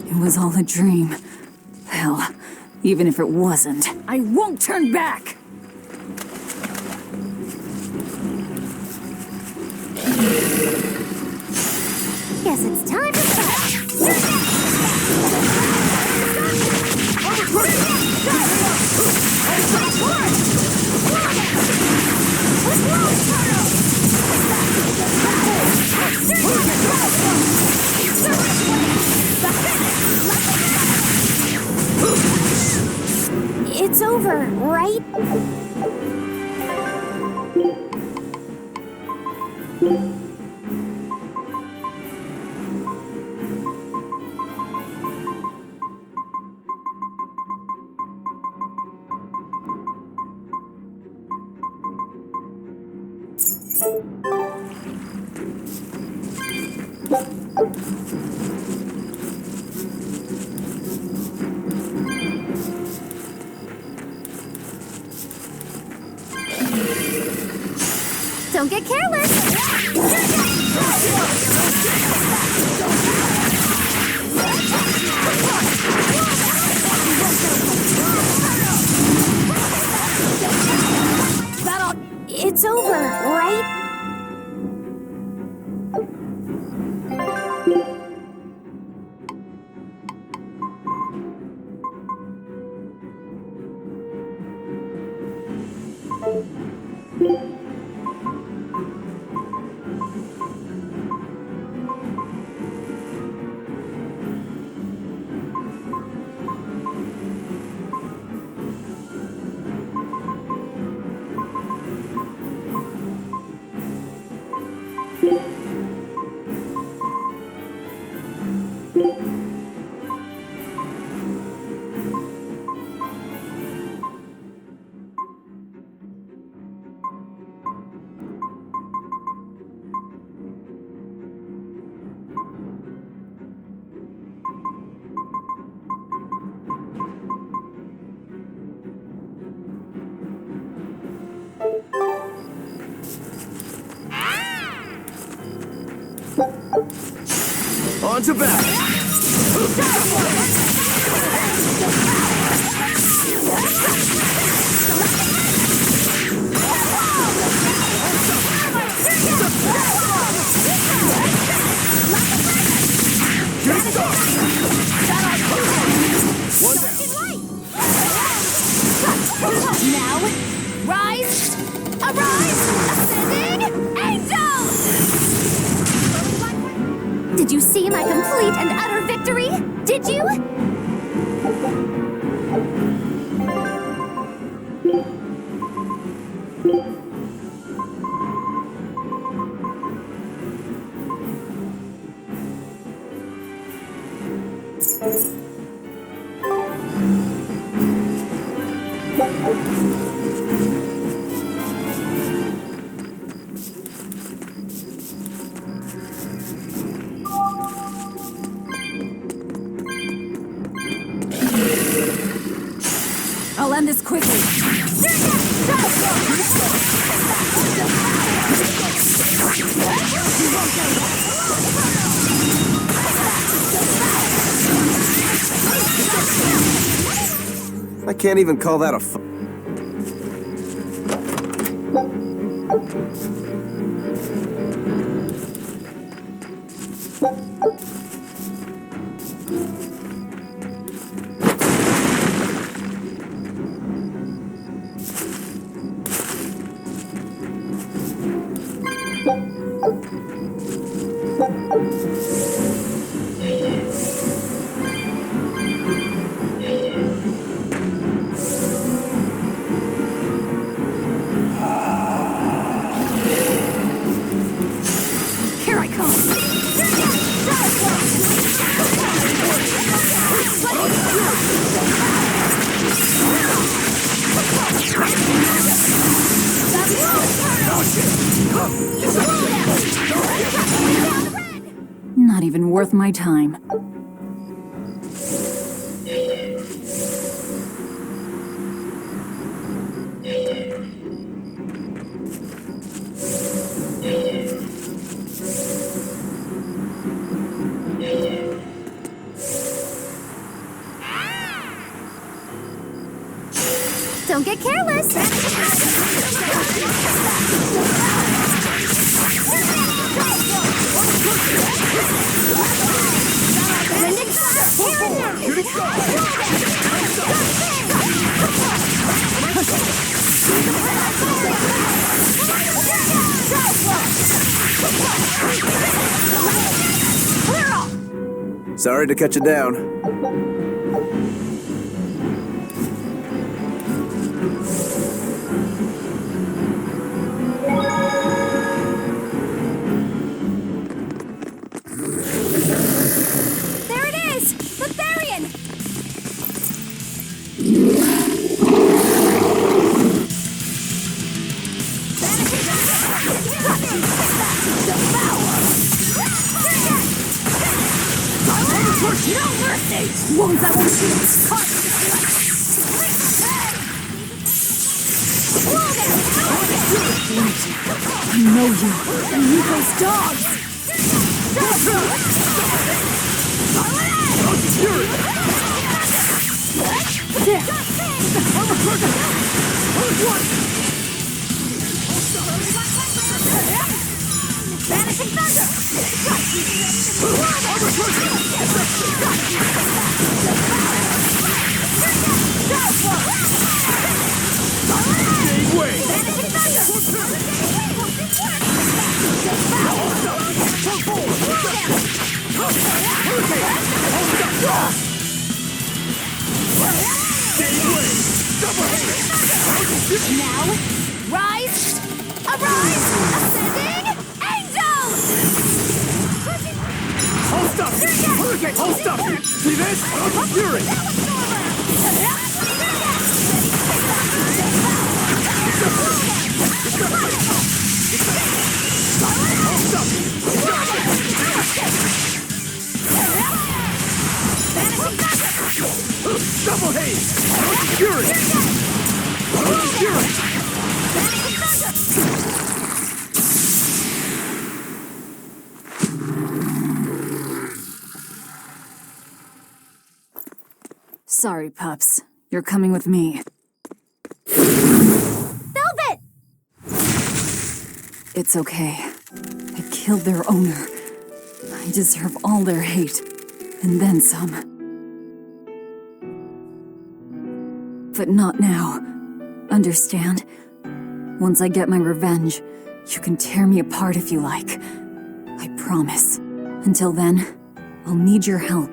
It was all a dream. Hell, even if it wasn't, I won't turn back! Guess it's time to fight! It's over, right? Don't get careless! It's over, right? On to battle! Now, rise! Arise! Ascending angels! Did you see my complete and utter victory? Did you? I'll end this quickly. I can't even call that a Here I come! Not even worth my time. Don't get careless. Sorry to cut you down. There it is! Berseria! No mercy! Wounds that won't shield! I know you. I need those dogs! Vanishing thunder! Now, rise! Arise! Ascending angels! Hold up! Hurricane! Hold up! See this? Fury! Hold up! Double haze! Fury! Fury! Sorry, pups. You're coming with me. Velvet! It's okay. I killed their owner. I deserve all their hate. And then some. But not now. Understand? Once I get my revenge, you can tear me apart if you like. I promise. Until then, I'll need your help.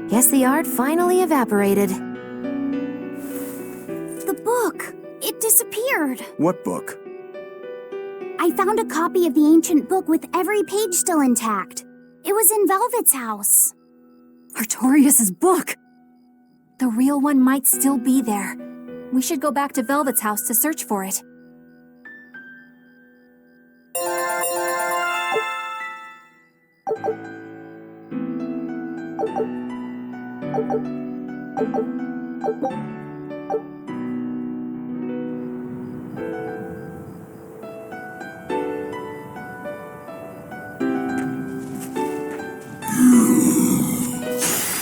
Guess the art finally evaporated. The book! It disappeared. What book? I found a copy of the ancient book with every page still intact. It was in Velvet's house. Artorias' book! The real one might still be there. We should go back to Velvet's house to search for it.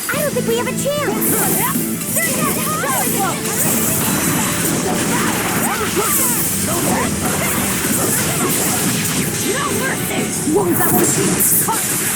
I don't think we have a chance! No mercy! Wounds that won't shield!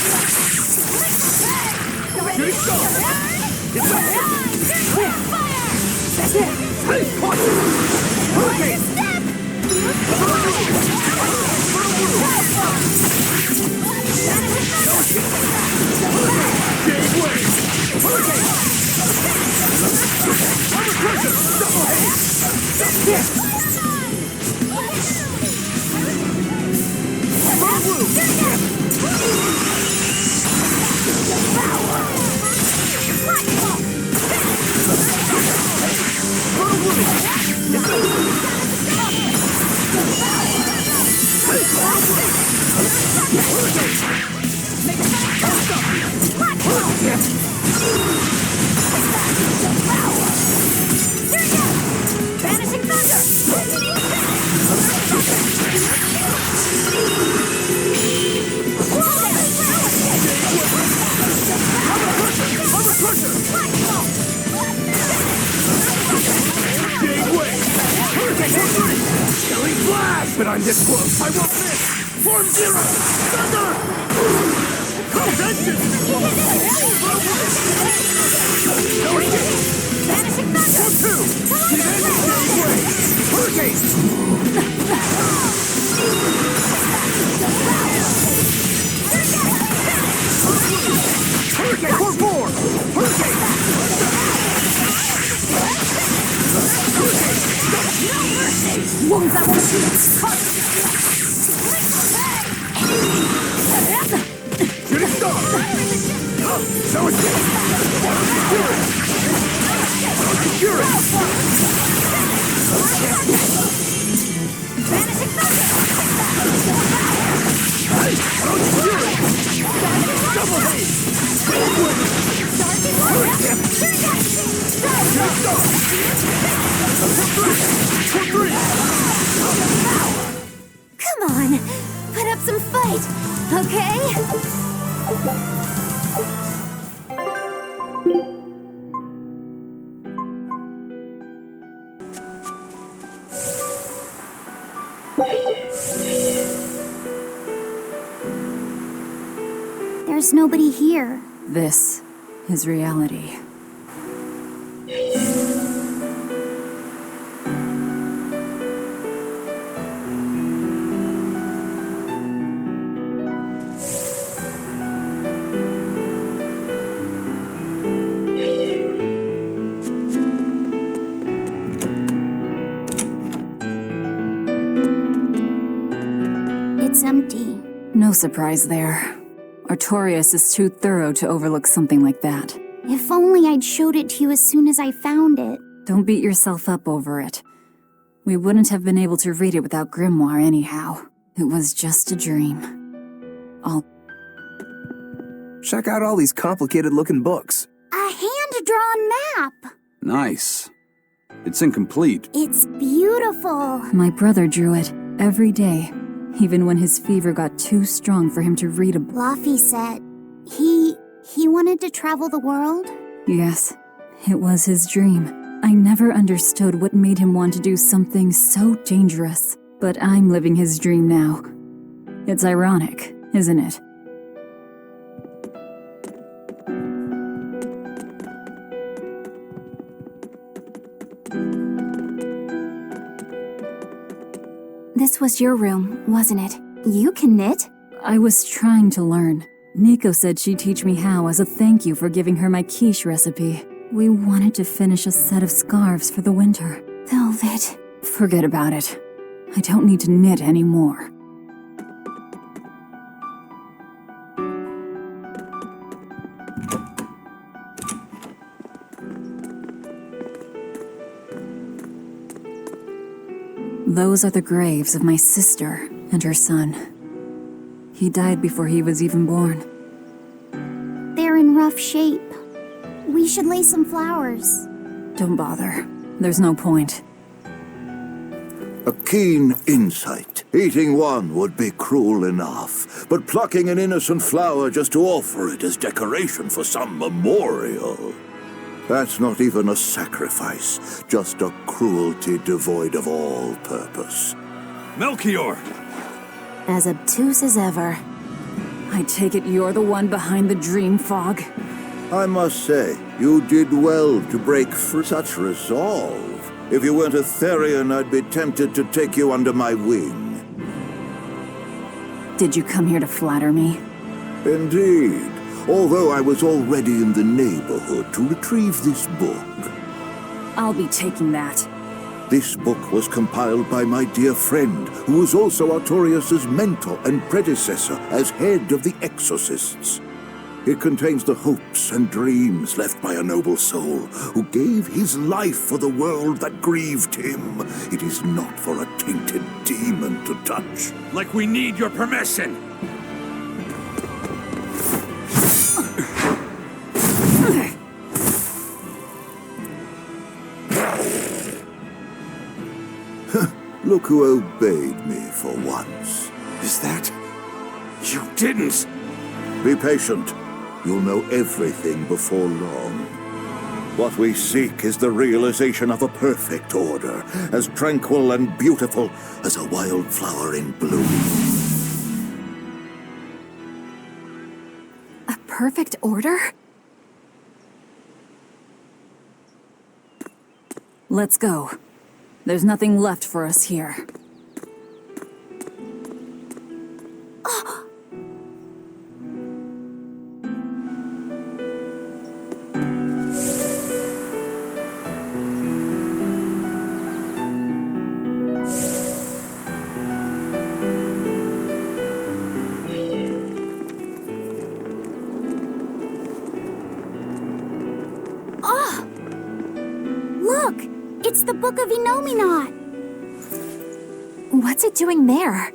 Vanishing thunder! Jade Wave! Hurricane for 3! Killing Flash! But I'm this close, I won't miss! Form Zero! Thunder! Convention! No escape! Vanishing Thunder! Form 2! See this? Jade Wave! Hurricane! Hurricane Form 4! Hurricane! Shooting star! No escape! Secure it! Vanishing Thunder! Double haze! Come on, put up some fight, okay? There's nobody here. This is reality. It's empty. No surprise there. Artorias is too thorough to overlook something like that. If only I'd showed it to you as soon as I found it. Don't beat yourself up over it. We wouldn't have been able to read it without Grimoire anyhow. It was just a dream. Check out all these complicated-looking books. A hand-drawn map! Nice. It's incomplete. It's beautiful. My brother drew it every day, even when his fever got too strong for him to read a book. Laffy said he wanted to travel the world. Yes, it was his dream. I never understood what made him want to do something so dangerous. But I'm living his dream now. It's ironic, isn't it? This was your room, wasn't it? You can knit. I was trying to learn. Nico said she'd teach me how as a thank you for giving her my quiche recipe. We wanted to finish a set of scarves for the winter. Velvet. Forget about it. I don't need to knit anymore. Those are the graves of my sister and her son. He died before he was even born. They're in rough shape. We should lay some flowers. Don't bother. There's no point. A keen insight. Eating one would be cruel enough, but plucking an innocent flower just to offer it as decoration for some memorial. That's not even a sacrifice, just a cruelty devoid of all purpose. Melchior! As obtuse as ever. I take it you're the one behind the dream fog? I must say, you did well to break free. Such resolve. If you weren't a Therian, I'd be tempted to take you under my wing. Did you come here to flatter me? Indeed, although I was already in the neighborhood to retrieve this book. I'll be taking that. This book was compiled by my dear friend, who was also Artorias' mentor and predecessor as head of the Exorcists. It contains the hopes and dreams left by a noble soul who gave his life for the world that grieved him. It is not for a tainted demon to touch. Like we need your permission! Look who obeyed me for once. Is that... You didn't! Be patient. You'll know everything before long. What we seek is the realization of a perfect order, as tranquil and beautiful as a wildflower in bloom. A perfect order? Let's go. There's nothing left for us here. Look! It's the Book of Enominat! What's it doing there?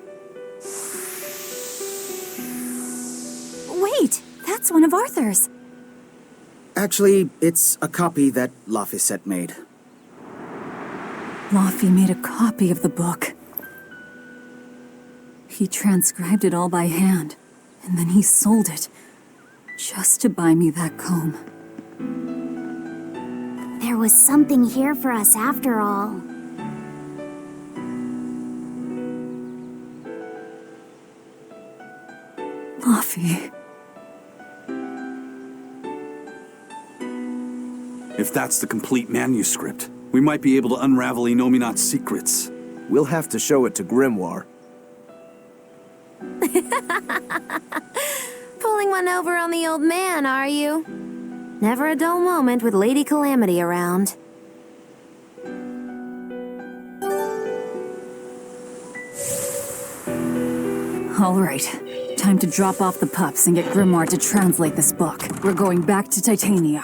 Wait, that's one of Arthur's. Actually, it's a copy that Laphicet made. Laffy made a copy of the book. He transcribed it all by hand, and then he sold it, just to buy me that comb. There was something here for us after all. Laffy. If that's the complete manuscript, we might be able to unravel Enominat's secrets. We'll have to show it to Grimoire. Pulling one over on the old man, are you? Never a dull moment with Lady Calamity around. All right. Time to drop off the pups and get Grimoire to translate this book. We're going back to Titania.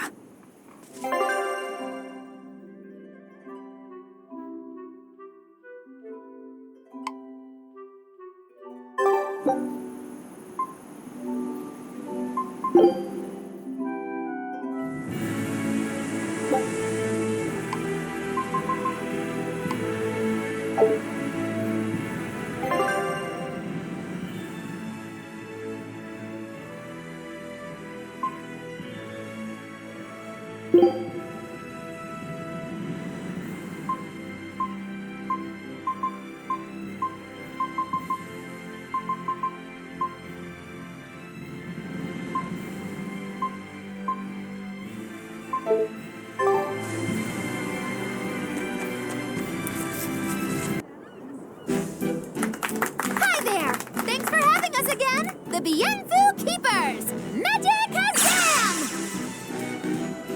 Hi there! Thanks for having us again! The Bienfu Keepers! Magic Azam!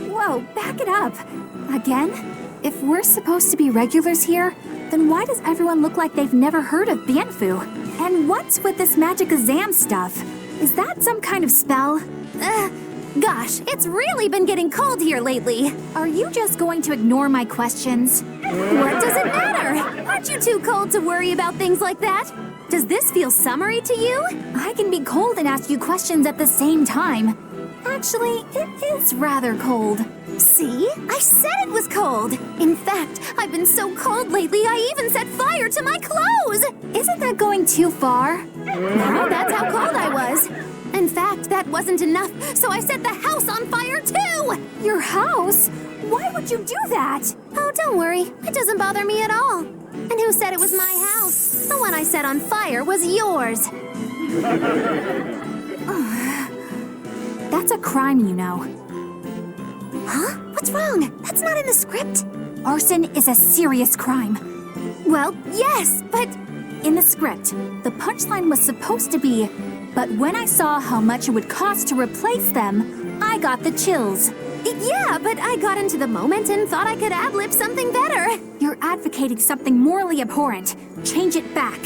Whoa, back it up. Again? If we're supposed to be regulars here, then why does everyone look like they've never heard of Bienfu? And what's with this Magic Azam stuff? Is that some kind of spell? Gosh, it's really been getting cold here lately. Are you just going to ignore my questions? What does it matter? Aren't you too cold to worry about things like that? Does this feel summery to you? I can be cold and ask you questions at the same time. Actually, it is rather cold. See? I said it was cold. In fact, I've been so cold lately, I even set fire to my clothes. Isn't that going too far? No, that's how cold I was. In fact, that wasn't enough, so I set the house on fire too! Your house? Why would you do that? Oh, don't worry. It doesn't bother me at all. And who said it was my house? The one I set on fire was yours. That's a crime, you know. Huh? What's wrong? That's not in the script. Arson is a serious crime. Well, yes, but... In the script, the punchline was supposed to be, but when I saw how much it would cost to replace them, I got the chills. Yeah, but I got into the moment and thought I could ad-lib something better. You're advocating something morally abhorrent. Change it back.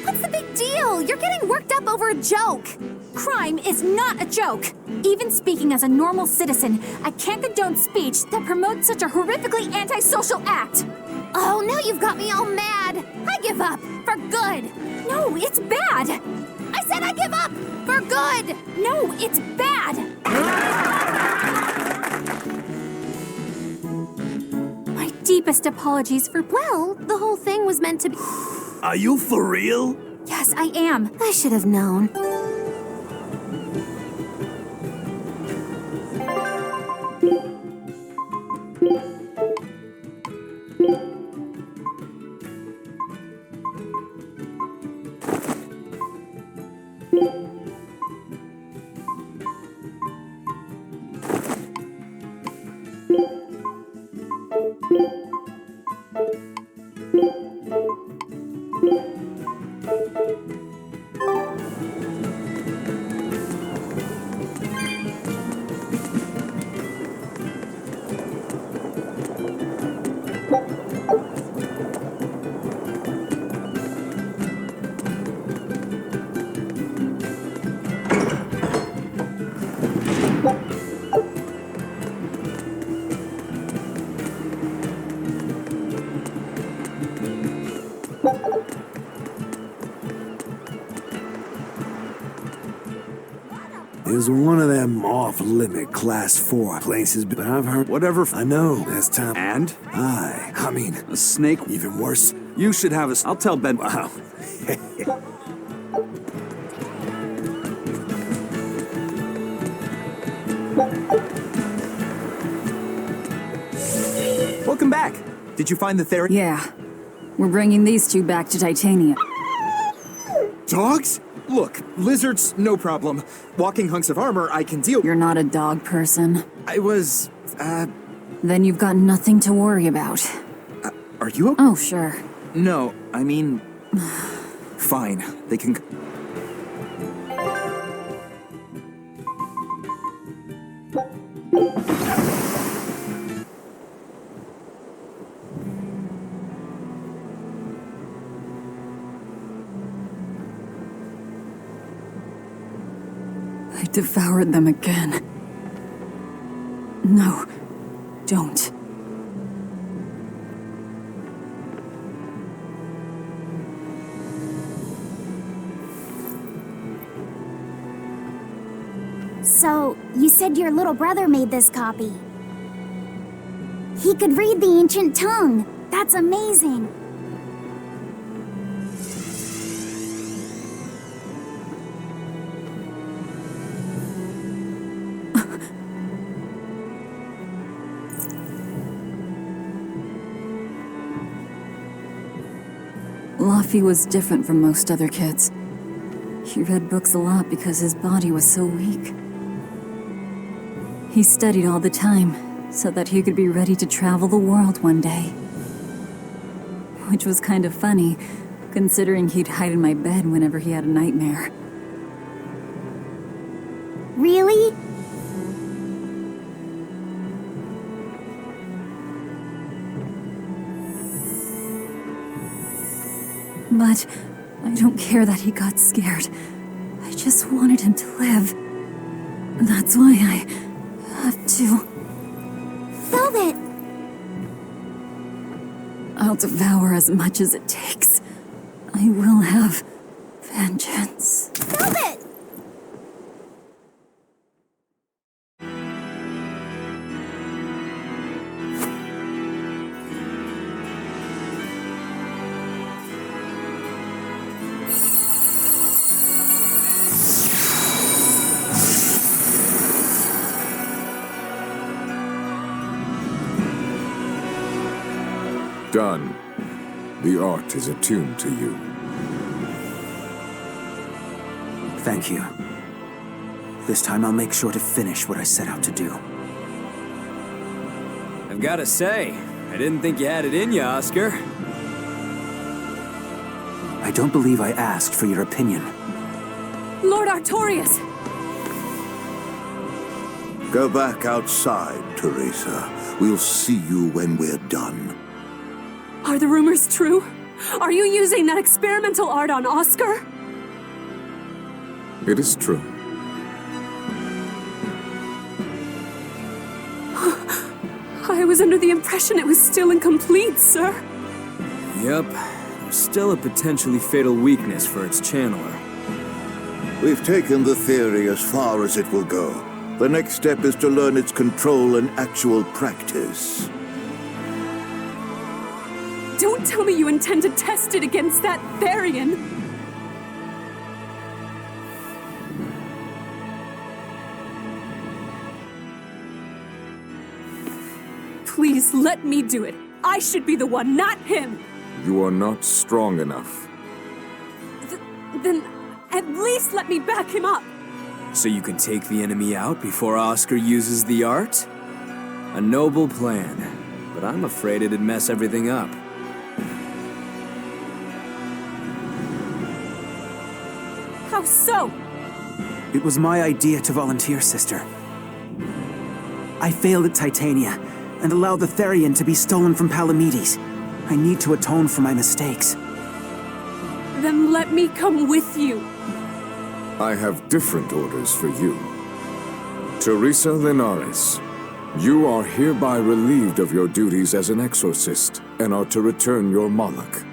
What's the big deal? You're getting worked up over a joke. Crime is not a joke. Even speaking as a normal citizen, I can't condone speech that promotes such a horrifically antisocial act. Oh, now you've got me all mad. I give up. For good. No, it's bad. I said I give up. For good. No, it's bad. My deepest apologies for... Well, the whole thing was meant to be... Are you for real? Yes, I am. I should have known. Is one of them off-limit Class 4 places, but I've heard... Whatever. I know, that's time... And? Aye, I mean... A snake? Even worse. You should have a... I'll tell Ben... Wow. Welcome back. Did you find the therapy? Yeah. We're bringing these two back to Titania. Dogs? Look, lizards, no problem. Walking hunks of armor, I can deal. You're not a dog person. I was, Then you've got nothing to worry about. Are you okay? Oh, sure. No, I mean... Fine. They can... I devoured them again. No, don't. So, you said your little brother made this copy. He could read the ancient tongue. That's amazing. Laffy was different from most other kids. He read books a lot because his body was so weak. He studied all the time so that he could be ready to travel the world one day. Which was kind of funny, considering he'd hide in my bed whenever he had a nightmare. Really? But I don't care that he got scared. I just wanted him to live. That's why I have to. Velvet! I'll devour as much as it takes. I will have vengeance. Velvet! Done. The art is attuned to you. Thank you. This time I'll make sure to finish what I set out to do. I've gotta say, I didn't think you had it in you, Oscar. I don't believe I asked for your opinion. Lord Artorias! Go back outside, Teresa. We'll see you when we're done. Are the rumors true? Are you using that experimental art on Oscar? It is true. I was under the impression it was still incomplete, sir. Yep. There's still a potentially fatal weakness for its channeler. We've taken the theory as far as it will go. The next step is to learn its control and actual practice. Don't tell me you intend to test it against that Therian! Please let me do it. I should be the one, not him! You are not strong enough. Then at least let me back him up! So you can take the enemy out before Oscar uses the art? A noble plan, but I'm afraid it'd mess everything up. How so? It was my idea to volunteer, sister. I failed at Titania, and allow the Therian to be stolen from Palamedes. I need to atone for my mistakes. Then let me come with you. I have different orders for you. Teresa Linares, you are hereby relieved of your duties as an exorcist and are to return your Moloch.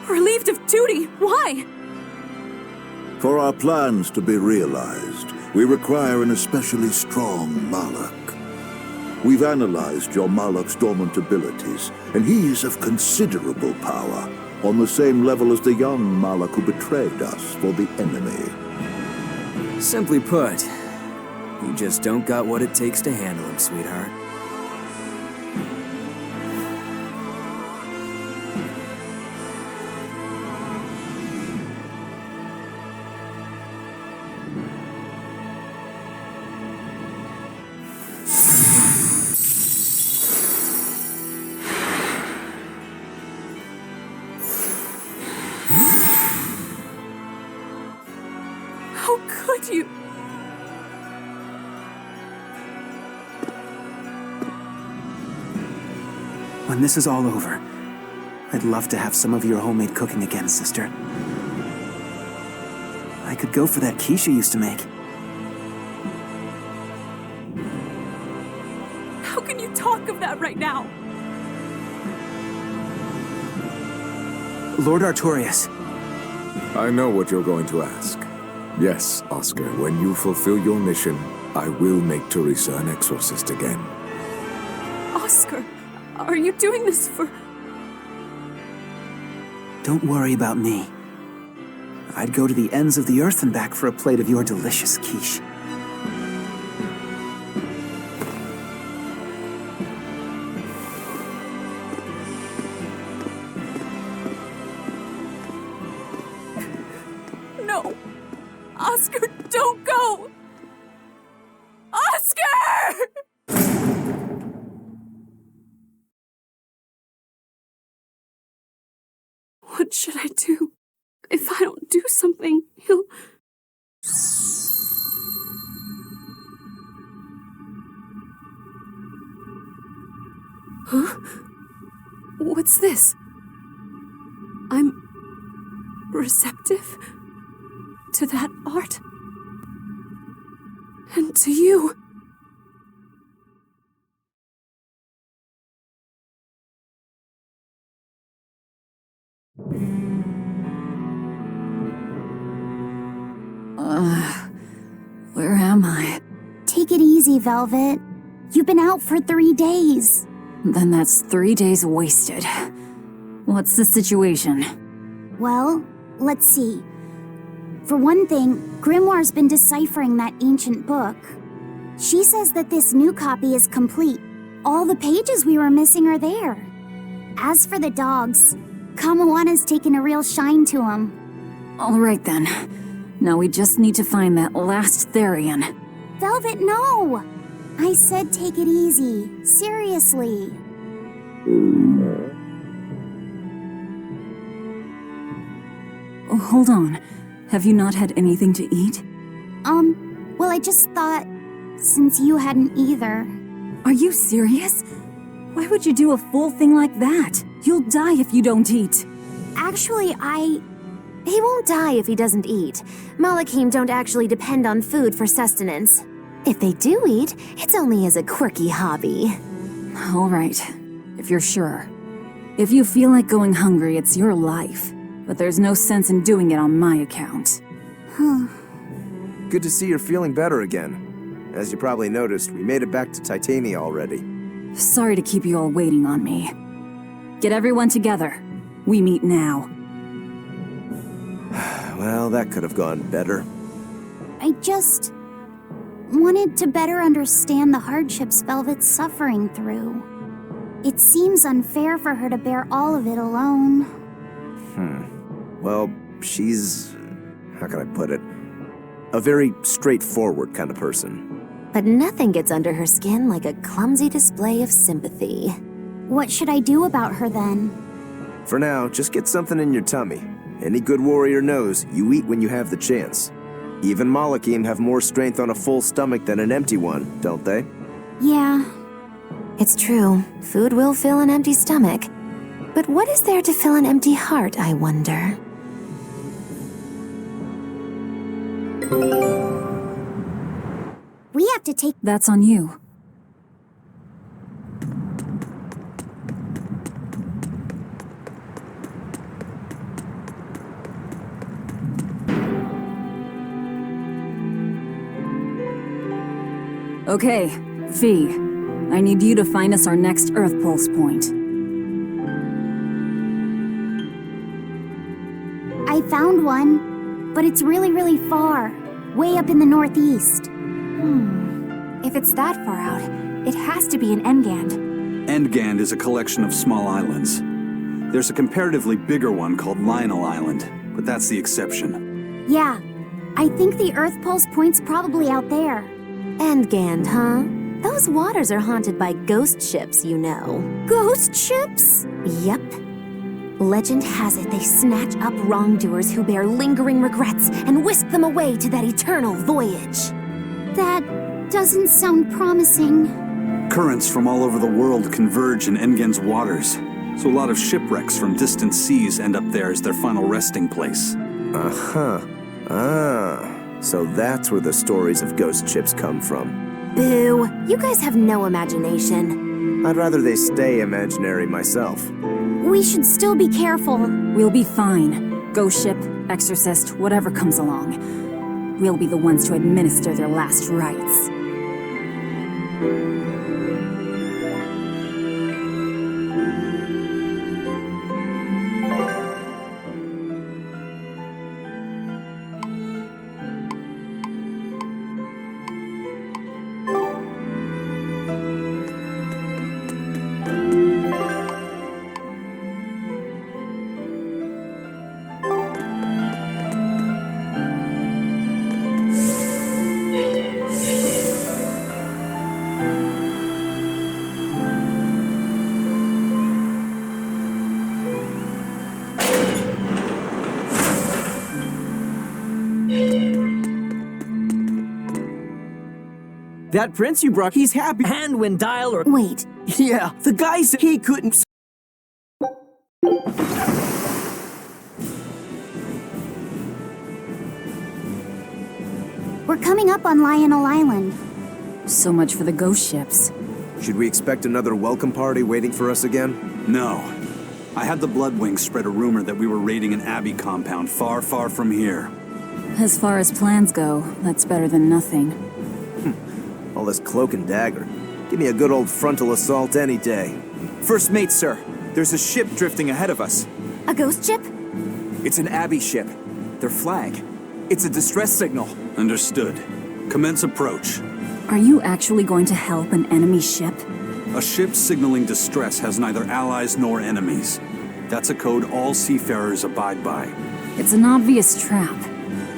Relieved of duty? Why? For our plans to be realized, we require an especially strong Moloch. We've analyzed your Moloch's dormant abilities, and he is of considerable power, on the same level as the young Moloch who betrayed us for the enemy. Simply put, you just don't got what it takes to handle him, sweetheart. How could you? When this is all over, I'd love to have some of your homemade cooking again, sister. I could go for that quiche you used to make. How can you talk of that right now? Lord Artorias. I know what you're going to ask. Yes, Oscar, when you fulfill your mission, I will make Teresa an exorcist again. Oscar, are you doing this for... Don't worry about me. I'd go to the ends of the earth and back for a plate of your delicious quiche. No! Oscar, don't go! Oscar! What should I do? If I don't do something, he'll... Huh? What's this? I'm... receptive to that art? And to you. Where am I? Take it easy, Velvet. You've been out for 3 days. Then that's 3 days wasted. What's the situation? Well, let's see. For one thing, Grimoire's been deciphering that ancient book. She says that this new copy is complete. All the pages we were missing are there. As for the dogs, Kamawa's taken a real shine to them. All right then. Now we just need to find that last Therian. Velvet, no! I said take it easy. Seriously. Oh, hold on. Have you not had anything to eat? Well, I just thought, since you hadn't either. Are you serious? Why would you do a full thing like that? You'll die if you don't eat. Actually, He won't die if he doesn't eat. Malachim don't actually depend on food for sustenance. If they do eat, it's only as a quirky hobby. All right, if you're sure. If you feel like going hungry, it's your life. But there's no sense in doing it on my account. Good to see you're feeling better again. As you probably noticed, we made it back to Titania already. Sorry to keep you all waiting on me. Get everyone together. We meet now. Well, that could have gone better. I just wanted to better understand the hardships Velvet's suffering through. It seems unfair for her to bear all of it alone. Well, she's... how can I put it? A very straightforward kind of person. But nothing gets under her skin like a clumsy display of sympathy. What should I do about her then? For now, just get something in your tummy. Any good warrior knows you eat when you have the chance. Even Malachim have more strength on a full stomach than an empty one, don't they? Yeah. It's true, food will fill an empty stomach. But what is there to fill an empty heart, I wonder? We have to take... That's on you. Okay, Fee. I need you to find us our next Earth Pulse point. I found one, but it's really far. Way up in the northeast. If it's that far out, it has to be in Engand. Engand is a collection of small islands. There's a comparatively bigger one called Lionel Island, but that's the exception. Yeah, I think the Earth Pulse point's probably out there. Engand, huh? Those waters are haunted by ghost ships, you know. Ghost ships? Yep. Legend has it they snatch up wrongdoers who bear lingering regrets and whisk them away to that eternal voyage. That doesn't sound promising. Currents from all over the world converge in Engand's waters, so a lot of shipwrecks from distant seas end up there as their final resting place. So that's where the stories of ghost ships come from. Boo! You guys have no imagination. I'd rather they stay imaginary myself. We should still be careful. We'll be fine. Ghost ship, exorcist, whatever comes along. We'll be the ones to administer their last rites. That prince you brought, he's happy. And when Dial or... Wait. Yeah, the guy said he couldn't... We're coming up on Lionel Island. So much for the ghost ships. Should we expect another welcome party waiting for us again? No. I had the Bloodwings spread a rumor that we were raiding an Abbey compound far from here. As far as plans go, that's better than nothing. All this cloak and dagger. Give me a good old frontal assault any day. First mate, sir. There's a ship drifting ahead of us. A ghost ship? It's an Abbey ship. Their flag. It's a distress signal. Understood. Commence approach. Are you actually going to help an enemy ship? A ship signaling distress has neither allies nor enemies. That's a code all seafarers abide by. It's an obvious trap.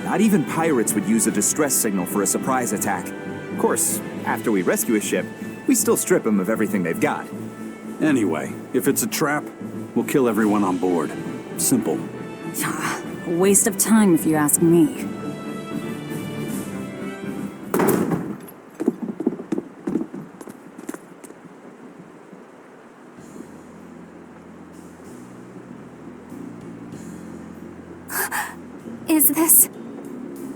Not even pirates would use a distress signal for a surprise attack. Of course, after we rescue a ship, we still strip them of everything they've got. Anyway, if it's a trap, we'll kill everyone on board. Simple. A waste of time if you ask me. Is this...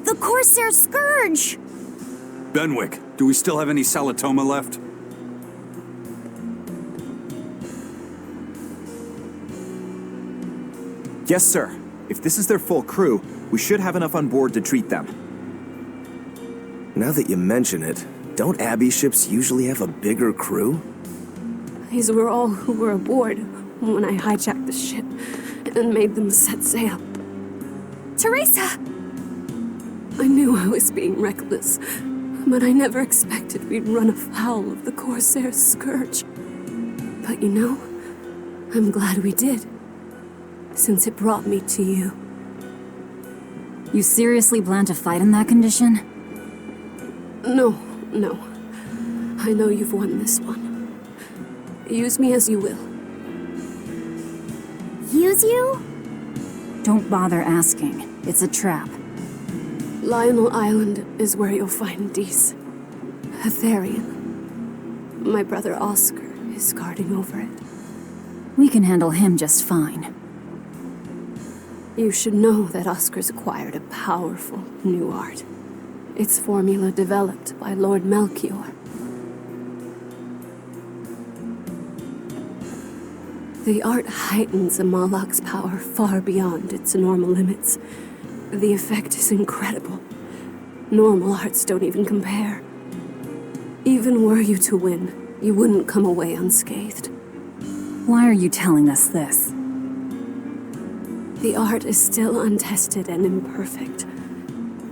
The Corsair Scourge! Benwick, do we still have any Salatoma left? Yes, sir. If this is their full crew, we should have enough on board to treat them. Now that you mention it, don't Abbey ships usually have a bigger crew? These were all who were aboard when I hijacked the ship and made them set sail. Teresa! I knew I was being reckless, but I never expected we'd run afoul of the Corsair Scourge. But you know, I'm glad we did, since it brought me to you. You seriously plan to fight in that condition? No. I know you've won this one. Use me as you will. Use you? Don't bother asking. It's a trap. Lionel Island is where you'll find Dees. Aetherian. My brother Oscar is guarding over it. We can handle him just fine. You should know that Oscar's acquired a powerful new art. Its formula developed by Lord Melchior. The art heightens a Malak's power far beyond its normal limits. The effect is incredible. Normal arts don't even compare. Even were you to win, you wouldn't come away unscathed. Why are you telling us this? The art is still untested and imperfect.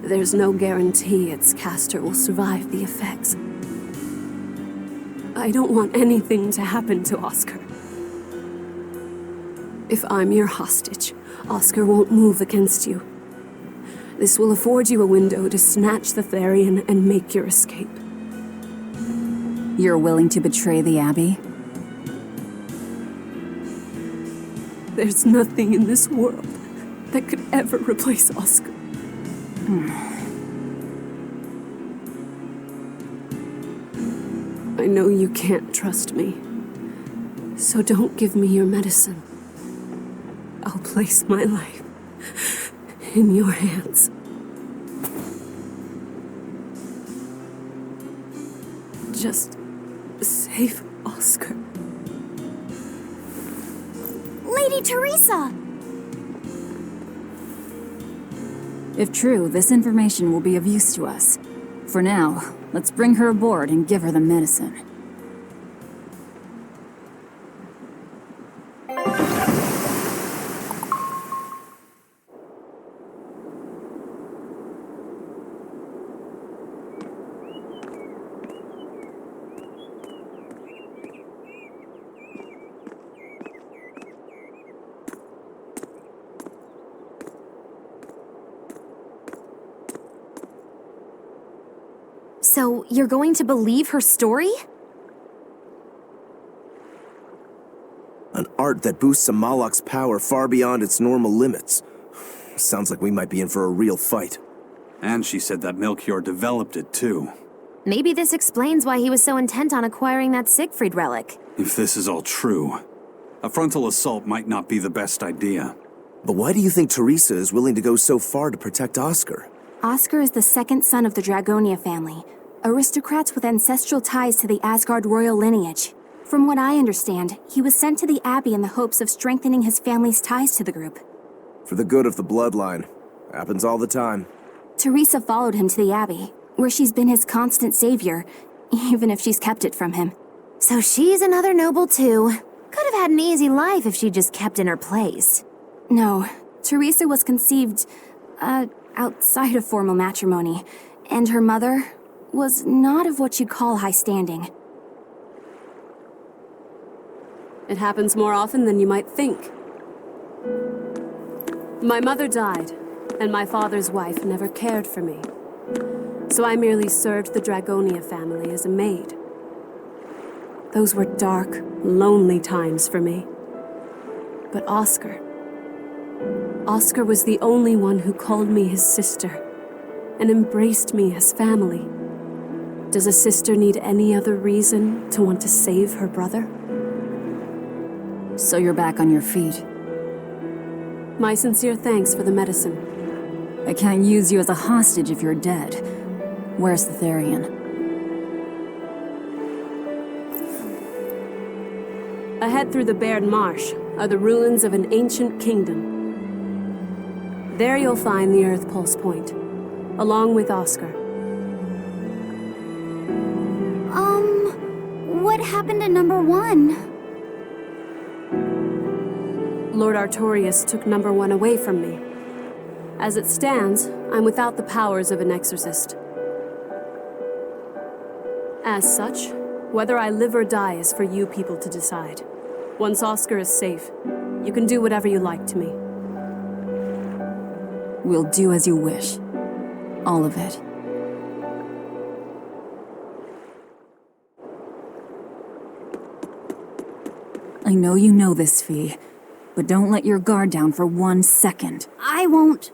There's no guarantee its caster will survive the effects. I don't want anything to happen to Oscar. If I'm your hostage, Oscar won't move against you. This will afford you a window to snatch the Therian and make your escape. You're willing to betray the Abbey? There's nothing in this world that could ever replace Oscar. I know you can't trust me, so don't give me your medicine. I'll place my life in your hands. Just save Oscar. Lady Teresa! If true, this information will be of use to us. For now, let's bring her aboard and give her the medicine. So, you're going to believe her story? An art that boosts a Malak's power far beyond its normal limits. Sounds like we might be in for a real fight. And she said that Melchior developed it, too. Maybe this explains why he was so intent on acquiring that Siegfried relic. If this is all true, a frontal assault might not be the best idea. But why do you think Teresa is willing to go so far to protect Oscar? Oscar is the second son of the Dragonia family, aristocrats with ancestral ties to the Asgard royal lineage. From what I understand, he was sent to the Abbey in the hopes of strengthening his family's ties to the group. For the good of the bloodline. Happens all the time. Teresa followed him to the Abbey, where she's been his constant savior, even if she's kept it from him. So she's another noble too. Could have had an easy life if she just kept in her place. No, Teresa was conceived, outside of formal matrimony, and her mother was not of what you'd call high standing. It happens more often than you might think. My mother died, and my father's wife never cared for me. So I merely served the Dragonia family as a maid. Those were dark, lonely times for me. But Oscar was the only one who called me his sister and embraced me as family. Does a sister need any other reason to want to save her brother? So you're back on your feet. My sincere thanks for the medicine. I can't use you as a hostage if you're dead. Where's the Therian? Ahead through the Baird Marsh are the ruins of an ancient kingdom. There you'll find the Earth Pulse Point, along with Oscar. What happened to number 1? Lord Artorius took number 1 away from me. As it stands, I'm without the powers of an exorcist. As such, whether I live or die is for you people to decide. Once Oscar is safe, you can do whatever you like to me. We'll do as you wish. All of it. I know you know this, Fee, but don't let your guard down for 1 second. I won't.